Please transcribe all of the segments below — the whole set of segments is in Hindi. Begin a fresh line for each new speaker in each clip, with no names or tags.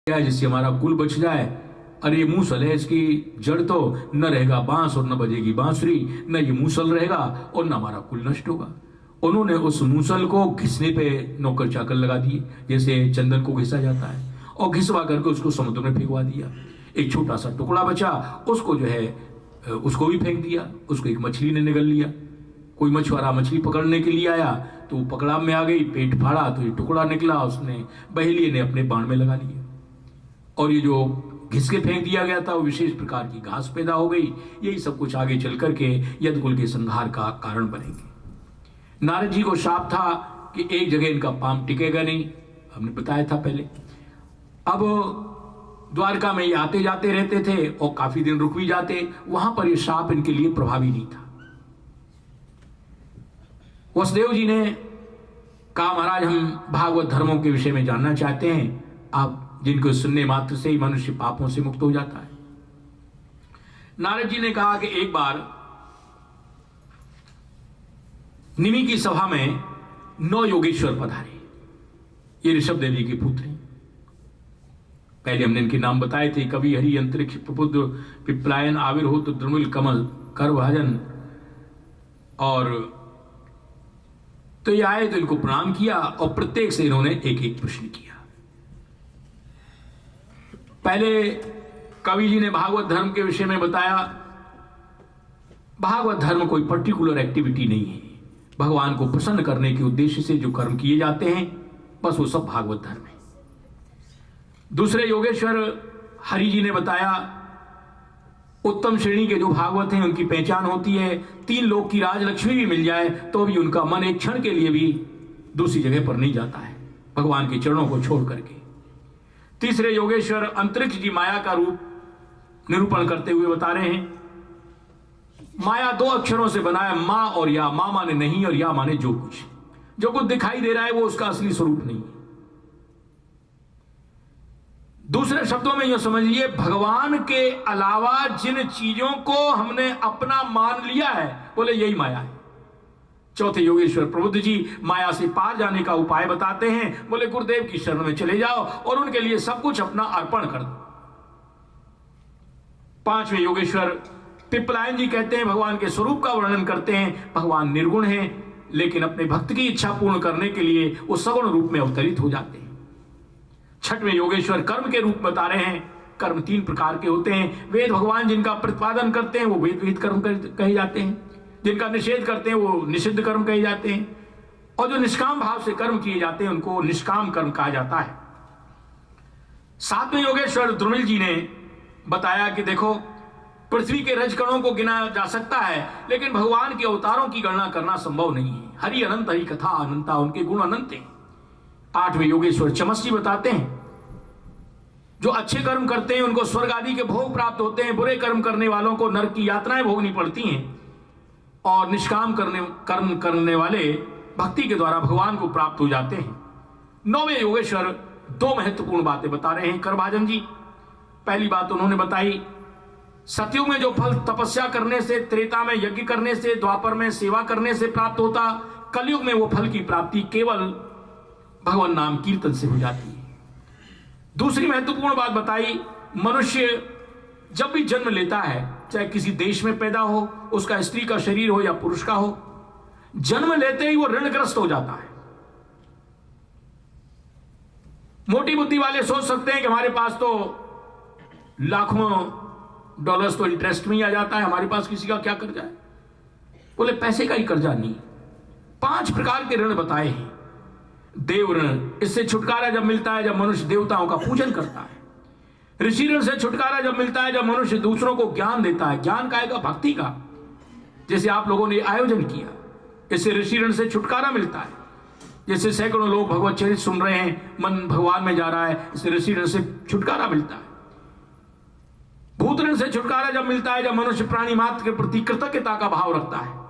जिससे हमारा कुल बच जाए। अरे ये मूसल है, इसकी जड़ तो न रहेगा बांस और न बजेगी बांसुरी, न ये मूसल रहेगा और न हमारा कुल नष्ट होगा। उन्होंने उस मूसल को घिसने पे नौकर चाकर लगा दिए, जैसे चंदन को घिसा जाता है, और घिसवा करके उसको समुद्र में फेंकवा दिया। एक छोटा सा टुकड़ा बचा, उसको जो है उसको भी फेंक दिया। उसको एक मछली ने निगल लिया। कोई मछुआरा मछली पकड़ने के लिए आया तो वो पकड़ाव में आ गई, पेट फाड़ा तो ये टुकड़ा निकला, उसने बहेलिए ने अपने बाण में लगा लिया, और ये जो घिस के फेंक दिया गया था वो विशेष प्रकार की घास पैदा हो गई। यही सब कुछ आगे चल करके यदुकुल के संहार का कारण बनेंगे। नारद जी को शाप था कि एक जगह इनका पांव टिकेगा नहीं, हमने बताया था पहले। अब द्वारका में ये आते जाते रहते थे और काफी दिन रुक भी जाते, वहां पर ये शाप इनके लिए प्रभावी नहीं था। वसुदेव जी ने कहा, महाराज हम भागवत धर्मों के विषय में जानना चाहते हैं, आप जिनको सुनने मात्र से ही मनुष्य पापों से मुक्त हो जाता है। नारद जी ने कहा कि एक बार निमि की सभा में 9 योगेश्वर पधारे। ये ऋषभ देवी के पुत्र हैं। पहले हमने इनके नाम बताए थे, कवि हरि अंतरिक्ष प्रबुद्ध पिपलायन आविर्भूत द्रुमिल कमल कर भाजन। और तो ये आए तो इनको प्रणाम किया और प्रत्येक से इन्होंने एक एक प्रश्न किया। पहले कवि जी ने भागवत धर्म के विषय में बताया। भागवत धर्म कोई पर्टिकुलर एक्टिविटी नहीं है, भगवान को प्रसन्न करने के उद्देश्य से जो कर्म किए जाते हैं बस वो सब भागवत धर्म है। दूसरे योगेश्वर हरि जी ने बताया, उत्तम श्रेणी के जो भागवत हैं उनकी पहचान होती है 3 लोक की राजलक्ष्मी भी मिल जाए तो भी उनका मन एक क्षण के लिए भी दूसरी जगह पर नहीं जाता है, भगवान के चरणों को छोड़ करके। तीसरे योगेश्वर अंतरिक्ष जी माया का रूप निरूपण करते हुए बता रहे हैं, माया 2 अक्षरों से बना है, मां और या। मां माने नहीं और या माने जो कुछ दिखाई दे रहा है वो उसका असली स्वरूप नहीं है। दूसरे शब्दों में यह समझिए, भगवान के अलावा जिन चीजों को हमने अपना मान लिया है बोले यही माया है। चौथे योगेश्वर प्रबुद्ध जी माया से पार जाने का उपाय बताते हैं, बोले गुरुदेव की शरण में चले जाओ और उनके लिए सब कुछ अपना अर्पण कर दो। 5वें योगेश्वर पिपलायन जी कहते हैं, भगवान के स्वरूप का वर्णन करते हैं, भगवान निर्गुण हैं लेकिन अपने भक्त की इच्छा पूर्ण करने के लिए वो सगुण रूप में अवतरित हो जाते हैं। 6वें योगेश्वर कर्म के रूप बता रहे हैं, कर्म 3 प्रकार के होते हैं। वेद भगवान जिनका प्रतिपादन करते हैं वो वेद कर्म कहे जाते हैं, जिनका निषेध करते हैं वो निषिद्ध कर्म कहे जाते हैं, और जो निष्काम भाव से कर्म किए जाते हैं उनको निष्काम कर्म कहा जाता है। 7वें योगेश्वर द्रुमिल जी ने बताया कि देखो, पृथ्वी के रजकणों को गिना जा सकता है लेकिन भगवान के अवतारों की गणना करना संभव नहीं है। हरि अनंत, हरि कथा अनंता, उनके गुण अनंत हैं। 8वें योगेश्वर चमस जी बताते हैं, जो अच्छे कर्म करते हैं उनको स्वर्ग आदि के भोग प्राप्त होते हैं, बुरे कर्म करने वालों को नरक की यातनाएं भोगनी पड़ती हैं, और निष्काम कर्म करने वाले भक्ति के द्वारा भगवान को प्राप्त हो जाते हैं। 9वें योगेश्वर 2 महत्वपूर्ण बातें बता रहे हैं करभाजन जी। पहली बात उन्होंने बताई, सतयुग में जो फल तपस्या करने से, त्रेता में यज्ञ करने से, द्वापर में सेवा करने से प्राप्त होता, कलयुग में वो फल की प्राप्ति केवल भगवान नाम कीर्तन से हो जाती है। दूसरी महत्वपूर्ण बात बताई, मनुष्य जब भी जन्म लेता है, चाहे किसी देश में पैदा हो, उसका स्त्री का शरीर हो या पुरुष का हो, जन्म लेते ही वो ऋणग्रस्त हो जाता है। मोटी बुद्धि वाले सोच सकते हैं कि हमारे पास तो लाखों डॉलर्स तो इंटरेस्ट में ही आ जाता है, हमारे पास किसी का क्या कर्जा है। बोले पैसे का ही कर्जा नहीं, 5 प्रकार के ऋण बताए हैं। देव ऋण, इससे छुटकारा जब मिलता है जब मनुष्य देवताओं का पूजन करता है। ऋषि ऋण से छुटकारा जब मिलता है जब मनुष्य दूसरों को ज्ञान देता है। ज्ञान का आएगा भक्ति का, जैसे आप लोगों ने आयोजन किया, इससे ऋषि ऋण से छुटकारा मिलता है। जैसे सैकड़ों लोग भगवत चरित्र सुन रहे हैं, मन भगवान में जा रहा है, इससे ऋषि ऋण से छुटकारा मिलता है। भूत ऋण से छुटकारा जब मिलता है जब मनुष्य प्राणी मात्र के प्रति कृतज्ञता का भाव रखता है।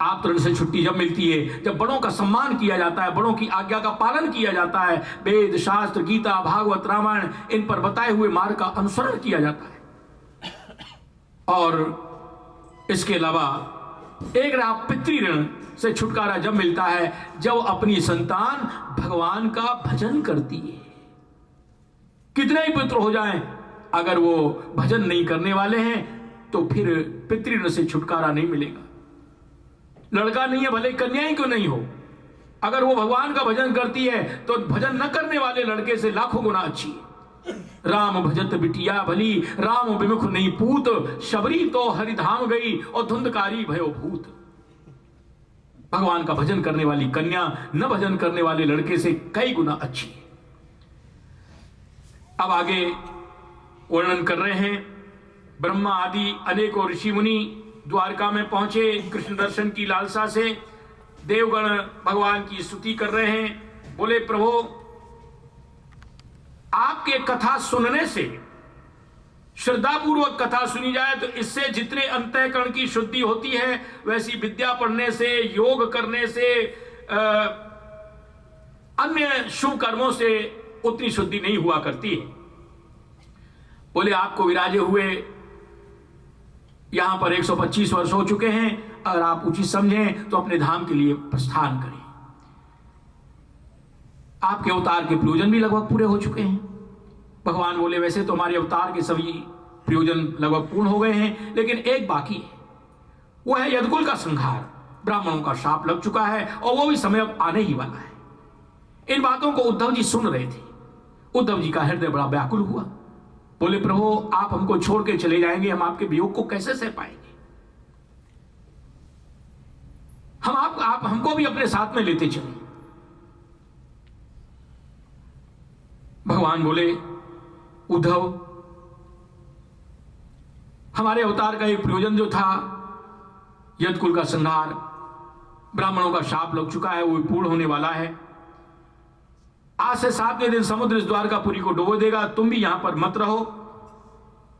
आप ऋण से छुट्टी जब मिलती है जब बड़ों का सम्मान किया जाता है, बड़ों की आज्ञा का पालन किया जाता है, वेद शास्त्र गीता भागवत रामायण इन पर बताए हुए मार्ग का अनुसरण किया जाता है। और इसके अलावा एक रहा पितृ ऋण से छुटकारा जब मिलता है जब अपनी संतान भगवान का भजन करती है। कितने ही पुत्र हो जाएं, अगर वो भजन नहीं करने वाले हैं तो फिर पितृ से छुटकारा नहीं मिलेगा। लड़का नहीं है भले कन्या ही क्यों नहीं हो, अगर वो भगवान का भजन करती है तो भजन न करने वाले लड़के से लाखों गुना अच्छी है। राम भजत बिटिया भली, राम विमुख नहीं पूत, शबरी तो हरिधाम गई और धुंधकारी भयो भूत। भगवान का भजन करने वाली कन्या न भजन करने वाले लड़के से कई गुना अच्छी है। अब आगे वर्णन कर रहे हैं, ब्रह्मा आदि अनेकों ऋषि मुनि द्वारका में पहुंचे कृष्ण दर्शन की लालसा से। देवगण भगवान की स्तुति कर रहे हैं। बोले प्रभु, आपके कथा सुनने से, श्रद्धापूर्वक कथा सुनी जाए तो इससे जितने अंतःकरण की शुद्धि होती है, वैसी विद्या पढ़ने से, योग करने से, अन्य शुभ कर्मों से उतनी शुद्धि नहीं हुआ करती है। बोले आपको विराजे हुए यहां पर 125 वर्ष हो चुके हैं, अगर आप उचित समझें तो अपने धाम के लिए प्रस्थान करें। आपके अवतार के प्रयोजन भी लगभग पूरे हो चुके हैं। भगवान बोले वैसे तो हमारे अवतार के सभी प्रयोजन लगभग पूर्ण हो गए हैं, लेकिन एक बाकी है, वो है यदुकुल का संहार। ब्राह्मणों का शाप लग चुका है और वो भी समय अब आने ही वाला है। इन बातों को उद्धव जी सुन रहे थे। उद्धव जी का हृदय बड़ा व्याकुल हुआ। बोले प्रभु, आप हमको छोड़ के चले जाएंगे, हम आपके वियोग को कैसे सह पाएंगे? हम आप हमको भी अपने साथ में लेते चले। भगवान बोले उद्धव, हमारे अवतार का एक प्रयोजन जो था, यदुकुल का संहार, ब्राह्मणों का शाप लग चुका है, वो पूर्ण होने वाला है। आज से 7वें दिन समुद्र इस द्वारकापुरी को डुबो देगा। तुम भी यहां पर मत रहो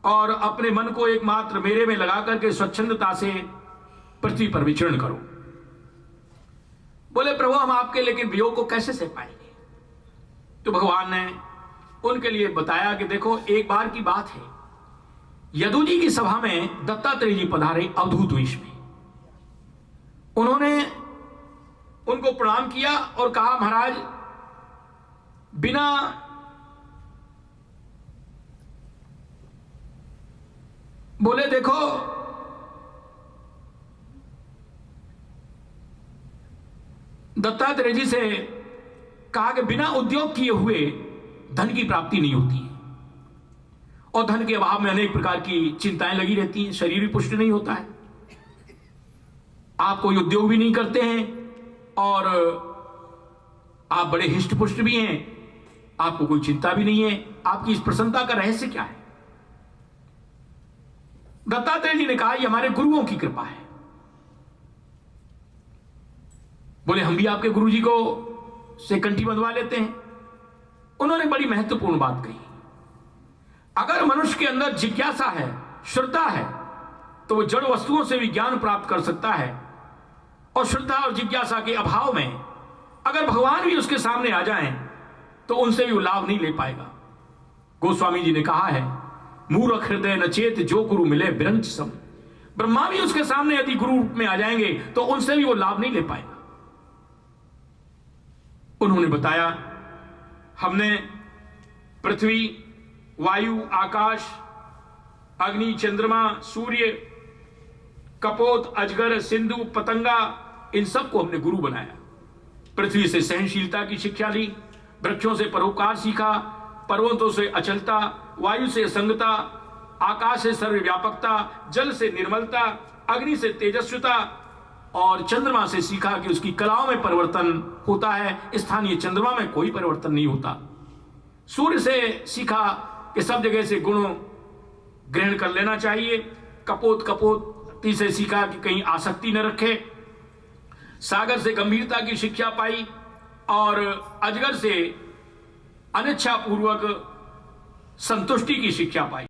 और अपने मन को एकमात्र मेरे में लगा करके स्वच्छंदता से पृथ्वी पर विचरण करो। बोले प्रभु, हम आपके लेकिन वियोग को कैसे सह पाएंगे? तो भगवान ने उनके लिए बताया कि देखो, एक बार की बात है, यदु जी की सभा में दत्तात्रेय जी पधारे अवधूत वेश में। उन्होंने उनको प्रणाम किया और कहा, महाराज, बिना बोले देखो, दत्तात्रेय जी से कहा कि बिना उद्योग किए हुए धन की प्राप्ति नहीं होती है, और धन के अभाव में अनेक प्रकार की चिंताएं लगी रहती हैं, शरीर भी पुष्ट नहीं होता है। आप कोई उद्योग भी नहीं करते हैं और आप बड़े हिष्ट पुष्ट भी हैं, आपको कोई चिंता भी नहीं है, आपकी इस प्रसन्नता का रहस्य क्या है? दत्तात्रेय जी ने कहा, ये हमारे गुरुओं की कृपा है। बोले हम भी आपके गुरु जी को से कंठी बंधवा लेते हैं। उन्होंने बड़ी महत्वपूर्ण बात कही, अगर मनुष्य के अंदर जिज्ञासा है, श्रद्धा है, तो वो जड़ वस्तुओं से भी ज्ञान प्राप्त कर सकता है। और श्रद्धा और जिज्ञासा के अभाव में अगर भगवान भी उसके सामने आ जाएं तो उनसे भी वो लाभ नहीं ले पाएगा। गोस्वामी जी ने कहा है, मूर्ख हृदय न चेत जो गुरु मिले बिरंच सम। ब्रह्मा भी उसके सामने यदि गुरु रूप में आ जाएंगे तो उनसे भी वो लाभ नहीं ले पाएगा। उन्होंने बताया, हमने पृथ्वी, वायु, आकाश, अग्नि, चंद्रमा, सूर्य, कपोत, अजगर, सिंधु, पतंगा, इन सबको हमने गुरु बनाया। पृथ्वी से सहनशीलता की शिक्षा ली, वृक्षों से परोपकार सीखा, पर्वतों से अचलता, वायु से संगता, आकाश से सर्वव्यापकता, जल से निर्मलता, अग्नि से तेजस्विता, और चंद्रमा से सीखा कि उसकी कलाओं में परिवर्तन होता है, स्थानीय चंद्रमा में कोई परिवर्तन नहीं होता। सूर्य से सीखा कि सब जगह से गुण ग्रहण कर लेना चाहिए। कपोती से सीखा कि कहीं आसक्ति न रखे। सागर से गंभीरता की शिक्षा पाई और अजगर से अनिच्छा पूर्वक संतुष्टि की शिक्षा पाई।